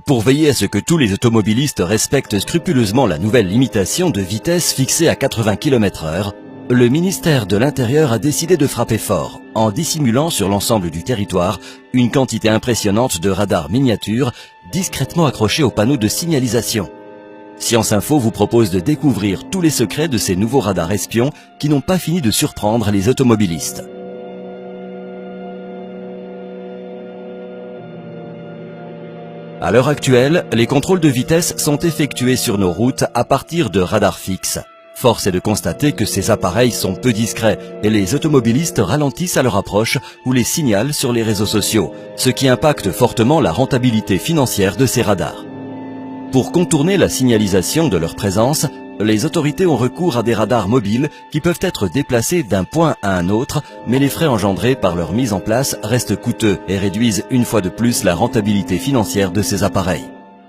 Pour veiller à ce que tous les automobilistes respectent scrupuleusement la nouvelle limitation de vitesse fixée à 80 km/h, le ministère de l'Intérieur a décidé de frapper fort, en dissimulant sur l'ensemble du territoire une quantité impressionnante de radars miniatures discrètement accrochés aux panneaux de signalisation. Science Info vous propose de découvrir tous les secrets de ces nouveaux radars espions qui n'ont pas fini de surprendre les automobilistes. À l'heure actuelle, les contrôles de vitesse sont effectués sur nos routes à partir de radars fixes. Force est de constater que ces appareils sont peu discrets et les automobilistes ralentissent à leur approche ou les signalent sur les réseaux sociaux, ce qui impacte fortement la rentabilité financière de ces radars. Pour contourner la signalisation de leur présence, les autorités ont recours à des radars mobiles qui peuvent être déplacés d'un point à un autre, mais les frais engendrés par leur mise en place restent coûteux et réduisent une fois de plus la rentabilité financière de ces appareils.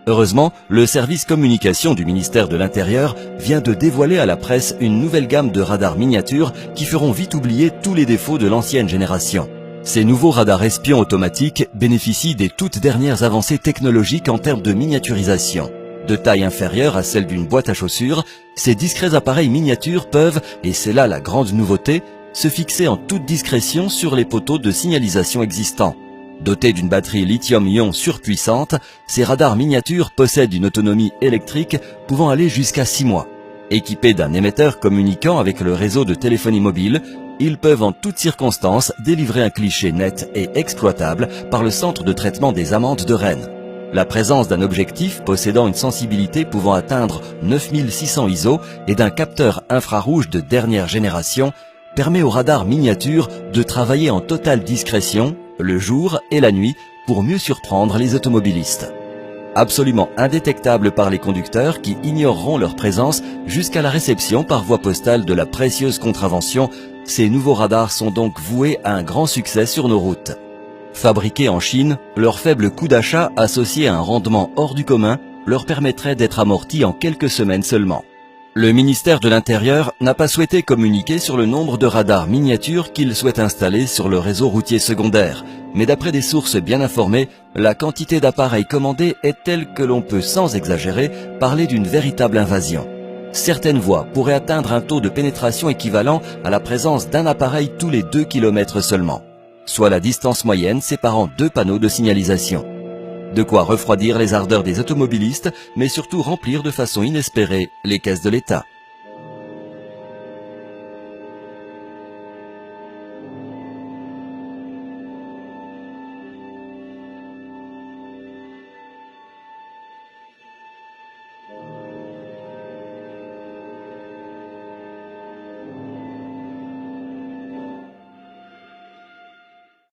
Heureusement, le service communication du ministère de l'Intérieur vient de dévoiler à la presse une nouvelle gamme de radars miniatures qui feront vite oublier tous les défauts de l'ancienne génération. Ces nouveaux radars espions automatiques bénéficient des toutes dernières avancées technologiques en termes de miniaturisation. De taille inférieure à celle d'une boîte à chaussures, ces discrets appareils miniatures peuvent, et c'est là la grande nouveauté, se fixer en toute discrétion sur les poteaux de signalisation existants. Dotés d'une batterie lithium-ion surpuissante, ces radars miniatures possèdent une autonomie électrique pouvant aller jusqu'à 6 mois. Équipés d'un émetteur communiquant avec le réseau de téléphonie mobile, ils peuvent en toutes circonstances délivrer un cliché net et exploitable par le centre de traitement des amendes de Rennes. La présence d'un objectif possédant une sensibilité pouvant atteindre 9600 ISO et d'un capteur infrarouge de dernière génération permet aux radars miniatures de travailler en totale discrétion, le jour et la nuit, pour mieux surprendre les automobilistes. Absolument indétectables par les conducteurs qui ignoreront leur présence jusqu'à la réception par voie postale de la précieuse contravention, ces nouveaux radars sont donc voués à un grand succès sur nos routes. Fabriqués en Chine, leur faible coût d'achat associé à un rendement hors du commun leur permettrait d'être amortis en quelques semaines seulement. Le ministère de l'Intérieur n'a pas souhaité communiquer sur le nombre de radars miniatures qu'il souhaite installer sur le réseau routier secondaire, mais d'après des sources bien informées, la quantité d'appareils commandés est telle que l'on peut sans exagérer parler d'une véritable invasion. Certaines voies pourraient atteindre un taux de pénétration équivalent à la présence d'un appareil tous les 2 km seulement, soit la distance moyenne séparant 2 panneaux de signalisation. De quoi refroidir les ardeurs des automobilistes, mais surtout remplir de façon inespérée les caisses de l'État.